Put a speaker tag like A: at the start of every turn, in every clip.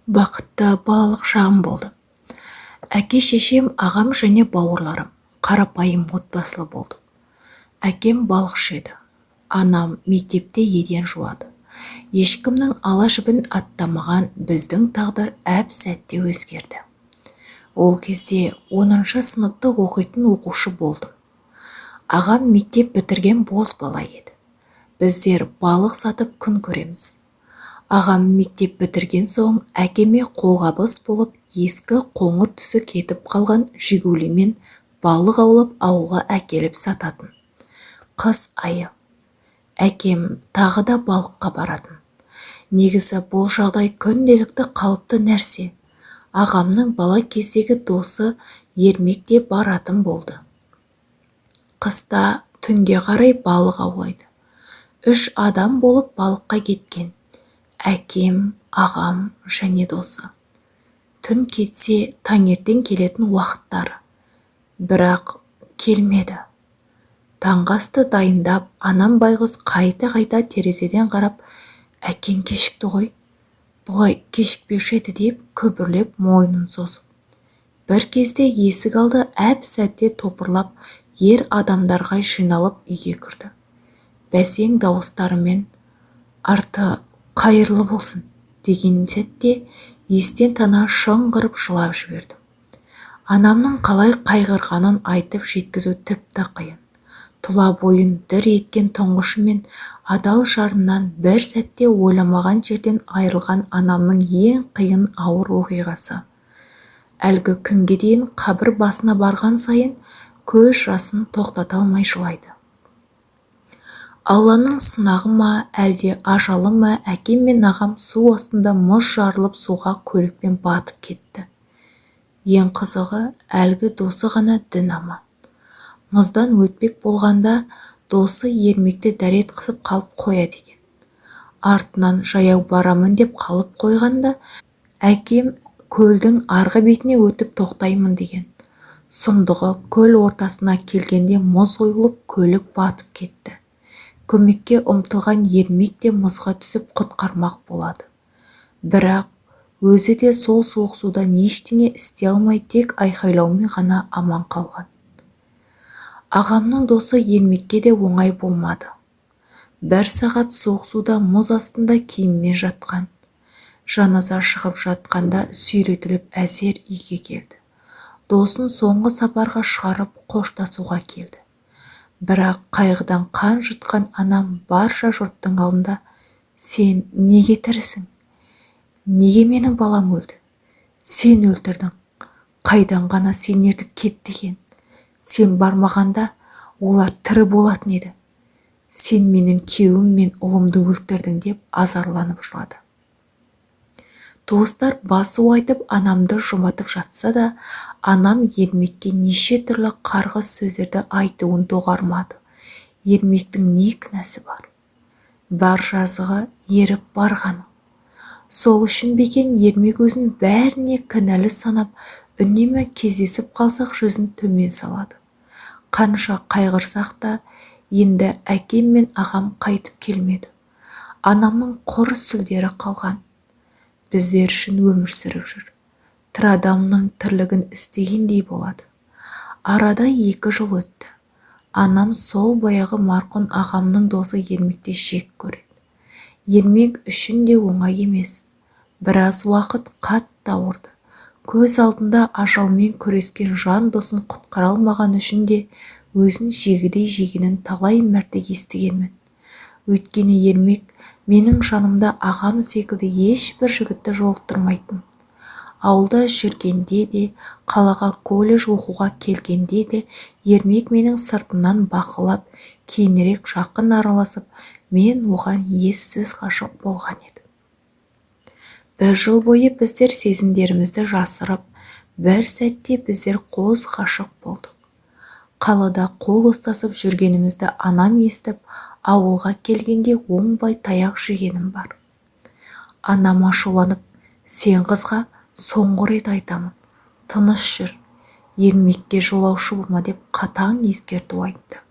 A: Бақытты балалық шағым болды. Әке-шешем, ағам және бауырларым қарапайым отбасылы болды. Әкем балықшы еді. Анам мектепте еден жуады. Ешкімнің ала жібін аттамаған біздің тағдыр әп-сәтте өзгерді. Ол кезде 10-шы сыныпты оқитын оқушы болдым. Ағам мектеп бітірген бос бала еді. Біздер балық сатып күн көреміз. Ағам мектеп бітірген соң әкеме қолғабыс болып ескі қоңыр түсі кетіп қалған жигулимен балық аулап ауылға әкеліп сататын. Қыс айы. Әкем тағы да балыққа баратын. Негізі бұл жағдай күнделікті қалыпты нәрсе. Ағамның бала кездегі досы Ермек те баратын болды. Қыста түнге қарай балық аулайды. 3 адам болып балыққа кеткен. Әкем, ағам және досы. Түн кетсе таңертең келетін уақыттары. Бірақ келмеді. Таңғы асты дайындап, анам байғұс қайта-қайта терезеден қарап, әкең кешікті ғой, бұлай кешікпеуші еді деп күбірлеп мойнын созып. Бір кезде есік алды әп-сәтте топырлап, ер адамдарға жиналып үйге кірді. Бәсең дауыстарымен арты қайырлы болсын деген сәтте естен тана шыңғырып жылап жібердім. Анамның қалай қайғырғанын айтып жеткізу тіпті қиын. Тұла бойын дір еткен тұңғышы мен адал жарынан бір сәтте ойламаған жерден айырылған анамның ең қиын ауыр оқиғасы. Әлгі күнге дейін қабір басына барған сайын көз жасын тоқтата алмай жылайды. Алланың сынағы ма, әлде ажалы ма, әкем мен ағам су астында мұз жарылып суға көлікпен батып кетті. Ең қызығы, әлгі досы ғана дін аман. Мұздан өтпек болғанда досы Ермекті дәрет қысып қалып қояды екен. Артынан жаяу барамын деп қалып қойғанда, әкем көлдің арғы бетіне өтіп тоқтаймын деген. Сұмдығы, көл ортасына келгенде мұз ойылып көлік батып кетті. Көмекке ұмтылған Ермек те мұзға түсіп құтқармақ болады. Бірақ өзі де сол суық судан ештеңе істей алмай тек айқайлаумен ғана аман қалған. Ағамның досы Ермекке де оңай болмады. 1 сағат суық суда мұз астында киіммен жатқан. Жаназа шығып жатқанда сүйретіліп әзер үйге келді. Досын соңғы сапарға шығарып қоштасуға келді. Бірақ қайғыдан қан жұтқан анам барша жұрттың алдында: сен неге тірісің? Неге менің балам өлді? Сен өлтірдің. Қайдан ғана сен ертіп кет деген. Сен бармағанда олар тірі болатын еді. Сен менің күйеуім мен ұлымды өлтірдің деп азарланып жылады. Туыстар басу айтып анамды жұматып жатса да, анам Ермекке неше түрлі қарғыс сөздерді айтуын доғармады. Ермектің не кінәсі бар? Бар жазығы еріп барғаны. Сол үшін бекен Ермек өзін бәріне кінәлі санап, үнемі кездесіп қалсақ жүзін төмен салады. Қанша қайғырсақ та, енді әкем мен ағам қайтып келмеді. Анамның құр сүлдері қалған. Біздер үшін өмір сүріп жүр. Тірі адамның тірлігін істегендей болады. Арада 2 жыл өтті. Анам сол баяғы марқұм ағамның досы Ермекте жек көреді. Ермек үшін де оңай емес. Біраз уақыт қатты ауырды. Көз алдында ажалмен күрескен жан досын құтқара алмаған үшін де өзін жегідей жегенін талай мәрте естігенмін. Өйткені Ермек менің жанымда ағам секілді ешбір жігітті жолықтырмайтын. Ауылда жүргенде де, қалаға колледж оқуға келгенде де Ермек менің сыртымнан бақылап, кейінірек жақын араласып, мен оған ессіз ғашық болған едім. 1 жыл бойы біздер сезімдерімізді жасырып, бір сәтте біздер қос ғашық болдық. Қалада қол ұстасып жүргенімізді анам естіп, ауылға келгенде оңбай таяқ жегенім бар. Анам ашуланып: сен қызға соңғы рет айтамын, тыныш жүр, Ермекке жолаушы болма деп қатаң ескерту айтты.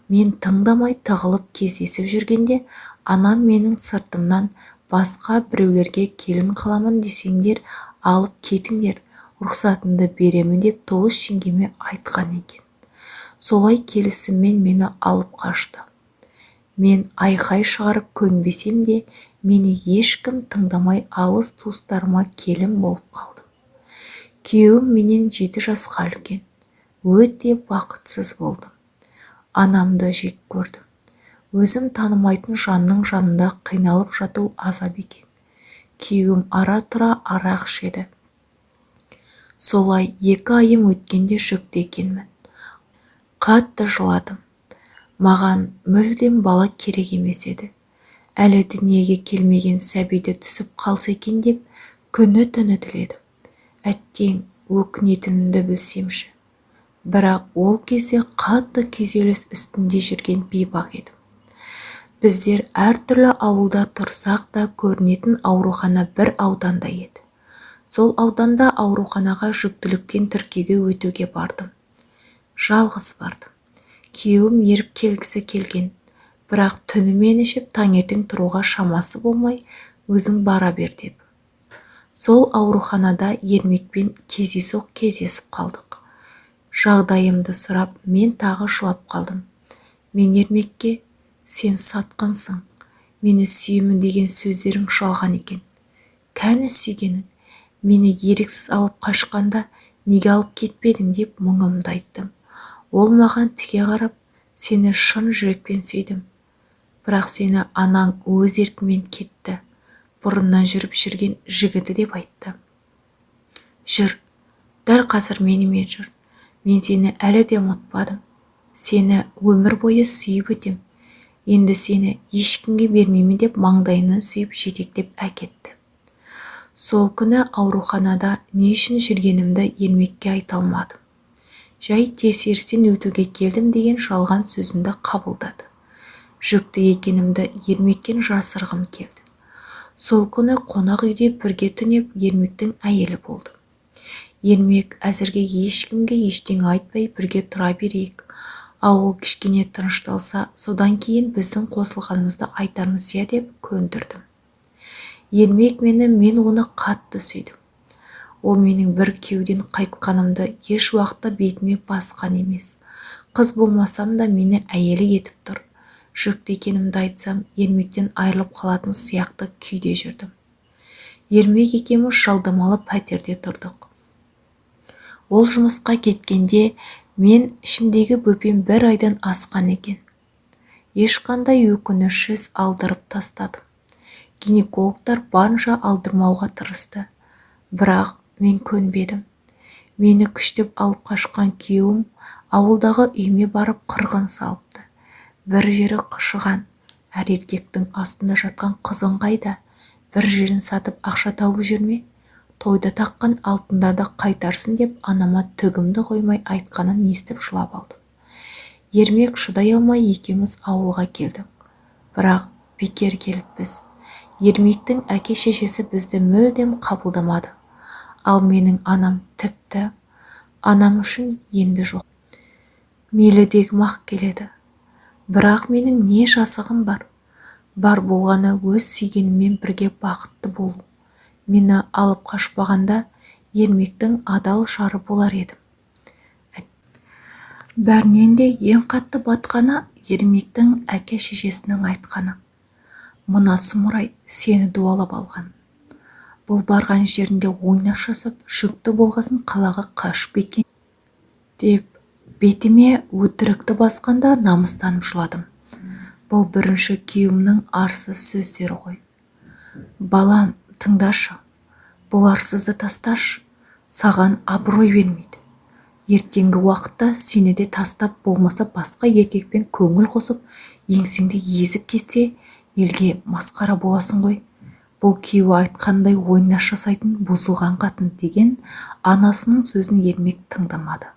A: Мен тыңдамай тығылып кездесіп жүргенде, анам менің сыртымнан басқа біреулерге келін қыламын десеңдер алып кетіңдер, рұқсатымды беремін деп тоғыз жеңгеме айтқан екен. Солай келісіммен мені алып қашты. Мен айқай шығарып көнбесем де, мені ешкім тыңдамай алыс туыстарыма келін болып қалдым. Күйеуім менен 7 жасқа үлкен. Өте бақытсыз болдым. Анамды жек көрдім. Өзім танымайтын жанның жанында қиналып жату азап екен. Күйеуім ара-тұра арақ ішеді. Солай 2 айым өткенде жүкті екенмін. Қатты жыладым. Маған мүлдем бала керек емес еді. Әлі дүниеге келмеген сәбиді түсіп қалса екен деп күні-түні тіледім. Әттең өкінетінімді білсемші. Бірақ ол кезде қатты күйзеліс үстінде жүрген бейбақ едім. Біздер әртүрлі ауылда тұрсақ та көрінетін аурухана бір ауданда еді. Сол ауданда ауруханаға жүктіліктен тіркеуге өтуге бардым. Жалғыз бардым. Күйеуім еріп келгісі келген, бірақ түнімен ішіп таңертең тұруға шамасы болмай, өзің бара бер деп. Сол ауруханада Ермекпен кездесіп қалдық. Жағдайымды сұрап, мен тағы жылап қалдым. Мен Ермекке, сен сатқансың, мені сүйемін деген сөздерің жалған екен. Кәні сүйгенің, мені еріксіз алып қашқанда неге алып кетпедің деп мұңымды айттым. Ол маған тіке қарап, сені шын жүрекпен сүйдім. Бірақ сені анаң өз еркімен кетті. Бұрыннан жүріп жүрген жігіті деп айтты. Жүр, дәл қазір менімен жүр. Мен сені әлі де ұмытпадым. Сені өмір бойы сүйіп өтем. Енді сені ешкімге бермеймін деп маңдайынан сүйіп жетектеп әкетті. Сол күні ауруханада не үшін жүргенімді Ермекке айта алмадым. Жай тексерістен өтуге келдім деген жалған сөзімді қабылдады. Жүкті екенімді Ермектен жасырғым келді. Сол күні қонақ үйде бірге түнеп Ермектің әйелі болдым. Ермек әзірге ешкімге ештеңе айтпай бірге тұра берейік. Ауыл кішкене тынышталса, содан кейін біздің қосылғанымызды айтармыз я деп көндірдім. Ермек мен оны қатты сүйдім. Ол менің бір күйеуден қайтқанымды еш уақытта бетіме басқан емес. Қыз болмасам да мені әйелі етіп тұр. Жүкті екенімді айтсам, Ермектен айырылып қалатын сияқты күйде жүрдім. Ермек екеуміз жалдамалы пәтерде тұрдық. Ол жұмысқа кеткенде мен ішімдегі бөпем 1 айдан асқан екен. Ешқандай өкінішсіз алдырып тастадым. Гинекологтар барынша алдырмауға тырысты. Бірақ мен көнбедім. Мені күштеп алып қашқан күйеуім ауылдағы үйме барып қырғын салыпты. Бір жері қышыған, әр еркектің астында жатқан қызың қайда? Бір жерін сатып ақша тауып жүрме? Тойда таққан алтындарды қайтарсын деп анама түгімді қоймай айтқанын естіп жылап алдым. Ермек шыдай алмай екеуміз ауылға келдік. Бірақ бекер келіппіз. Ермектің әке-шешесі бізді мүлдем қабылдамады. Ал менің анам тіпті анам үшін енді жоқ. Мейлідегім ақ келеді. Бірақ менің не жасығым бар? Бар болғаны өз сүйгеніммен бірге бақытты болу. Мені алып қашпағанда Ермектің адал жары болар едім. Бәрінен де ең қатты батқаны Ермектің әке-шешесінің айтқаны. Мына сұмырай сені дуалап алған. Бұл барған жерінде ойнаш жасап, жүкті болғасын қалаға қашып кеткен деп бетіме өтірікті басқанда намыстанып жыладым. Бұл бірінші күйеуімнің арсыз сөздері ғой. Балам, тыңдашы, бұл арсызды тасташы, саған абырой бермейді. Ертеңгі уақытта сені де тастап болмаса басқа еркекпен көңіл қосып, еңсеңді езіп кетсе, елге масқара боласың ғой. Бұл күйеуі айтқандай ойнаш жасайтын бұзылған қатын деген анасының сөзін Ермек тыңдамады.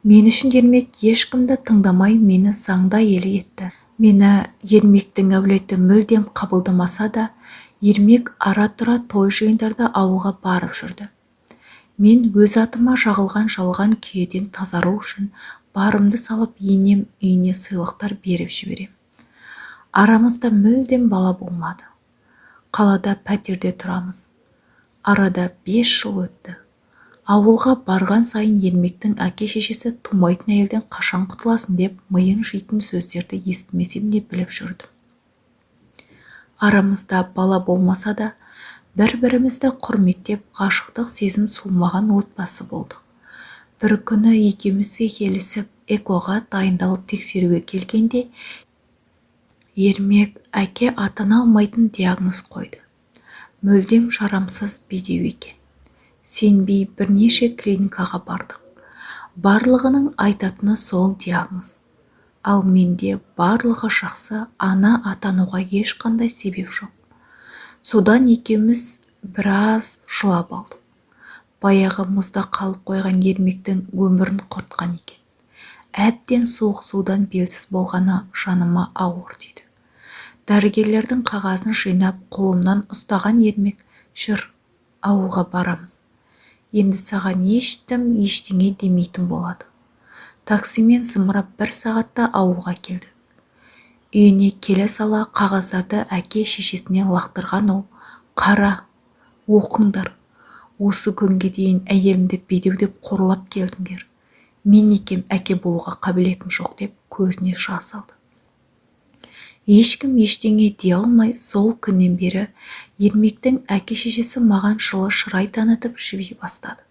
A: Мен үшін Ермек ешкімді тыңдамай мені заңда елі етті. Мені Ермектің әулеті мүлдем қабылдамаса да, Ермек ара-тұра той жиындарда ауылға барып жүрді. Мен өз атыма жағылған жалған күйеден тазару үшін барымды салып енем үйіне сыйлықтар беріп жіберем. Арамызда мүлдем бала болмады. Қалада пәтерде тұрамыз. Арада 5 жыл өтті. Ауылға барған сайын Ермектің әке-шешесі тумайтын әйелден қашан құтыласың деп миын жейтін сөздерді естімесем де біліп жүрдім. Арамызда бала болмаса да, бір-бірімізді құрметтеп, ғашықтық сезім суымаған отбасы болдық. Бір күні екеумізге келісіп, экоға дайындалып тексеруге келгенде, Ермек әке атана алмайтын диагноз қойды. Мүлдем жарамсыз бедеу екен. Сенбей бірнеше клиникаға бардық. Барлығының айтатыны сол диагноз. Ал менде барлығы жақсы, ана атануға ешқандай себеп жоқ. Содан екеуміз біраз жылап алдық. Баяғы мұзда қалып қойған Ермектің өмірін құртқан екен. Әбден суық судан белсіз болғаны жаныма ауыр тиді. Дәрігерлердің қағазын жинап қолымнан ұстаған Ермек, жүр, ауылға барамыз. Енді саған ештеңе демейтін болады. Таксимен зымырап 1 сағатта ауылға келдік. Үйіне келе сала қағаздарды әке-шешесіне лақтырған ол, қара, оқыңдар. Осы күнге дейін әйелімді бедеу деп қорлап келдіңдер. Мен екем әке болуға қабілетім жоқ деп көзіне жас алды. Ешкім ештеңе дей алмай, сол күннен бері Ермектің әке-шешесі маған жылы шырай танытып жіби бастады.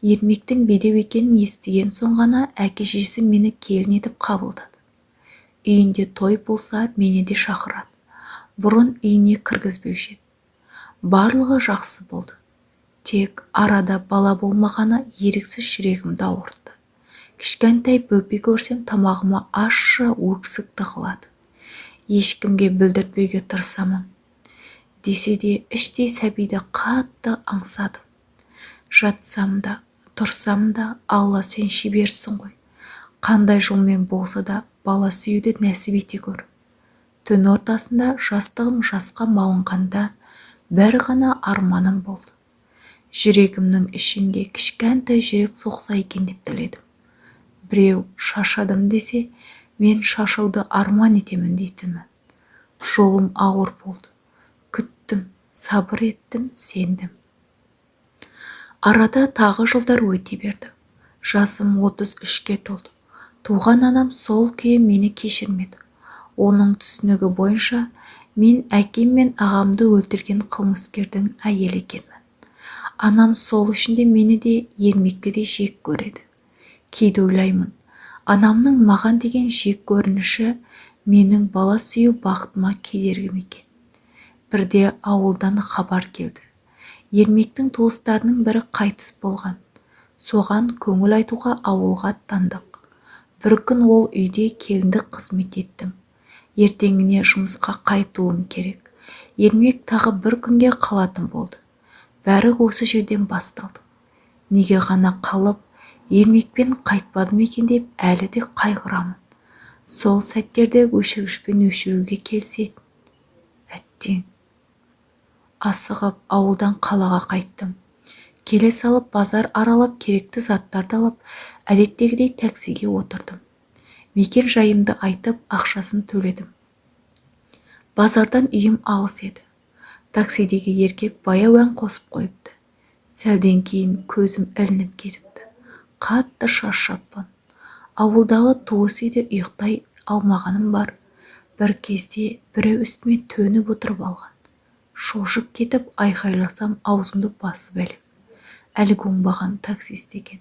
A: Ермектің бедеу екенін естіген соң ғана әке-шешесі мені келін етіп қабылдады. Үйінде той болса, мені де шақырады. Бұрын үйіне кіргізбеуші еді. Барлығы жақсы болды. Тек арада бала болмағаны еріксіз жүрегімді ауыртты. Кішкентай бөпе көрсем тамағыма ащы өксік тығылады. Ешкімге білдіртпеуге тырысамын. Десе де іштей сәбиді қатты аңсадым. Жатсам да, тұрсам да, Алла сен шеберсің ғой. Қандай жолмен болса да бала сүюді нәсіп ете көр. Түн ортасында жастығым жасқа малынғанда бір ғана арманым болды. Жүрегімнің ішінде кішкентай жүрек соқса екен деп тіледім. Біреу шашадым десе, мен шашауды арман етемін дейтінмін. Жолым ауыр болды. Күттім, сабыр еттім, сендім. Арада тағы жылдар өте берді. Жасым 33-ке толды. Туған анам сол күйі мені кешірмеді. Оның түсінігі бойынша мен әкем мен ағамды өлтірген қылмыскердің әйелі екенмін. Анам сол үшін де мені де Ермекті де жек көреді. Кейде ойлаймын, анамның маған деген жек көрініші менің бала сүю бақытыма кедергі екен. Бірде ауылдан хабар келді. Ермектің туыстарының бірі қайтыс болған. Соған көңіл айтуға ауылға аттандық. Бір күн ол үйде келіндік қызмет еттім. Ертеңіне жұмысқа қайтуым керек. Ермек тағы бір күнге қалатын болды. Бәрі осы жерден басталды. Неге ғана қалып, Ермекпен қайтпадым екен деп әлі де қайғырамын. Сол сәттерде өшіргішпен өшіруге келсетін. Әттең. Асығып ауылдан қалаға қайттым. Келе салып базар аралап керекті заттарды алып, әдеттегідей таксиге отырдым. Мекен жайымды айтып, ақшасын төледім. Базардан үйім алыс еді. Таксидегі еркек баяу ән қосып қойыпты. Сәлден кейін көзім ілініп кетіпті. Қатты шаршаппын. Ауылдағы туыс үйде ұйықтай алмағаным бар. Бір кезде біреу үстіме төніп отырып алған. Шошып кетіп айқайласам аузымды басып әлек. Әлгі оңбаған таксист екен.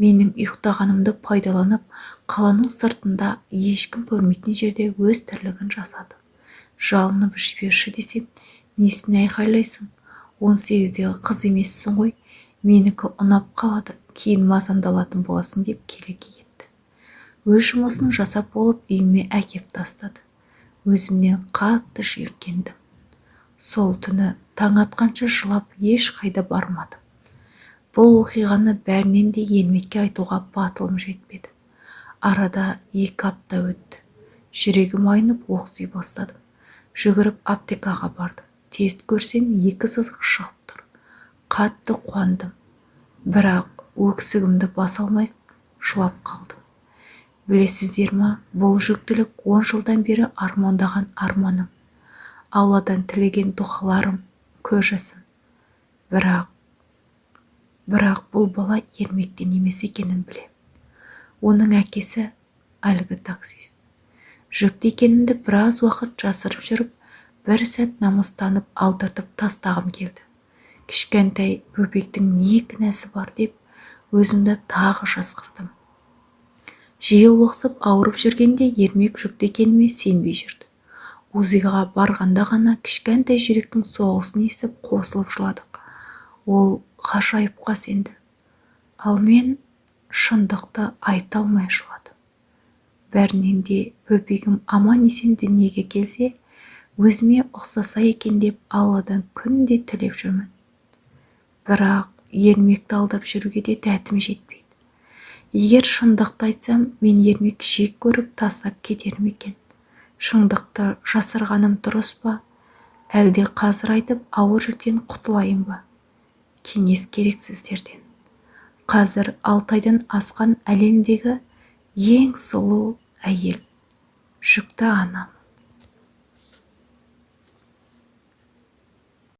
A: Менің ұйықтағанымды пайдаланып, қаланың сыртында ешкім көрмейтін жерде өз тірлігін жасады. Жалынып жіберші десем, несіне айқайлайсың? 18-дегі қыз емессің ғой, менікі ұнап қалады, кейін мазамдалатын боласың деп келеке етті. Өз жұмысын жасап болып үйіме әкеп тастады. Өзімнен қатты жиіркендім. Сол түні таң атқанша жылап еш қайда бармадым. Бұл оқиғаны бәрінен де Ермекке айтуға батылым жетпеді. Арада 2 апта өтті. Жүрегім айнып оқси бастадым. Жүгіріп аптекаға бардым. Тест көрсем 2 сызық шығып тұр. Қатты қуандым. Бірақ өксігімді баса алмай жылап қалдым. Білесіздер ма, бұл жүктілік 10 жылдан бері армандаған арманым, Алладан тілеген дұғаларым, көз жасым. Бірақ бұл бала ермектен емес екенін білем. Оның әкесі әлгі таксист. Жүкті екенімді біраз уақыт жасырып жүріп, бір сәт намыстанып алдыртып тастағым келді. Кішкентай бөбектің не кінәсі бар деп, өзімді тағы жазғырдым. Жиі лоқсып ауырып жүргенде ермек жүкті екеніме сенбей жүрді. УЗИ-ға барғанда ғана кішкентай жүректің соғысын естіп қосылып жыладық. Ол ғажайыпқа сенді. Ал мен шындықты айта алмай жыладым. Бәрінен де бөбегім аман-есен дүниеге келсе, өзіме ұқсаса екен деп Алладан күнде тілеп жүрмін. Бірақ ермекті алдап жүруге де дәтім жетпейді. Егер шындықты айтсам, мен ермек жек көріп тастап кетер ме екен? Шындықты жасырғаным дұрыс па? Әлде қазір айтып ауыр жүктен құтылайын ба? Кеңес керек сіздерден. Қазір 6 айдан асқан әлемдегі ең сұлу әйел жүкті анам.